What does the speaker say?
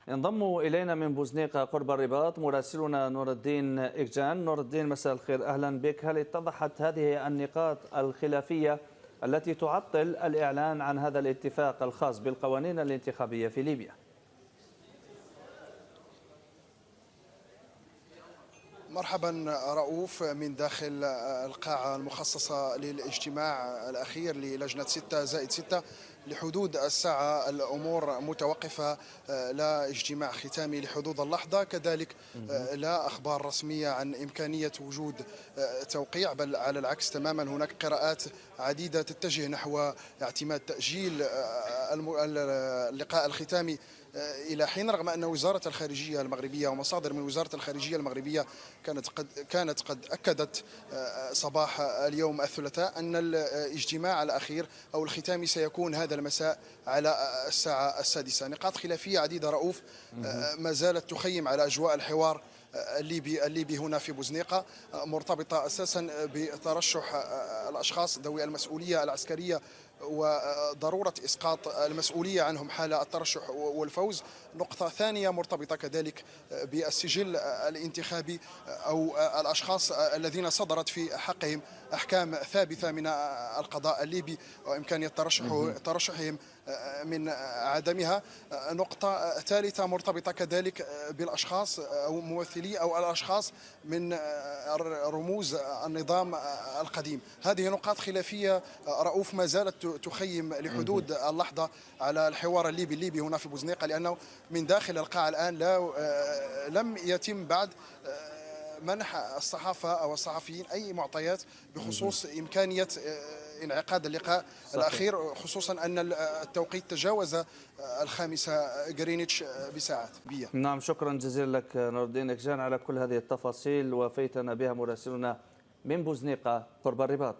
ينضم إلينا من بوزنيقة قرب الرباط مراسلنا نور الدين إكجان. نور الدين، مساء الخير، أهلا بك. هل اتضحت هذه النقاط الخلافية التي تعطل الإعلان عن هذا الاتفاق الخاص بالقوانين الانتخابية في ليبيا؟ مرحبا رؤوف من داخل القاعة المخصصة للاجتماع الأخير للجنة 6+6. لحدود الساعة الأمور متوقفة، لا اجتماع ختامي لحدود اللحظة، كذلك لا أخبار رسمية عن إمكانية وجود توقيع، بل على العكس تماما هناك قراءات عديدة تتجه نحو اعتماد تأجيل اللقاء الختامي إلى حين، رغم أن وزارة الخارجية المغربية ومصادر من وزارة الخارجية المغربية كانت قد أكدت صباح اليوم الثلاثاء أن الاجتماع الأخير أو الختامي سيكون هذا المساء على الساعة 6. نقاط خلافية عديدة رؤوف ما زالت تخيم على أجواء الحوار الليبي هنا في بوزنيقة، مرتبطة أساسا بترشح الأشخاص ذوي المسؤولية العسكرية وضرورة إسقاط المسؤولية عنهم حال الترشح والفوز. نقطة ثانية مرتبطة كذلك بالسجل الانتخابي أو الأشخاص الذين صدرت في حقهم أحكام ثابتة من القضاء الليبي وإمكانية ترشحهم من عدمها. نقطة ثالثة مرتبطة كذلك بالأشخاص أو ممثلي أو الأشخاص من رموز النظام القديم. هذه نقاط خلافية رؤوف ما زالت تخيم لحدود اللحظة على الحوار الليبي هنا في بوزنيقة، لأنه من داخل القاعة الآن لم يتم بعد منح الصحافة أو الصحفيين أي معطيات بخصوص إمكانية انعقاد اللقاء الأخير، خصوصا أن التوقيت تجاوز 5 غرينتش بساعات. نعم، شكرا جزيلا لك نور الدين إكجان على كل هذه التفاصيل، وفيتنا بها مراسلنا من بوزنيقة قرب الرباط.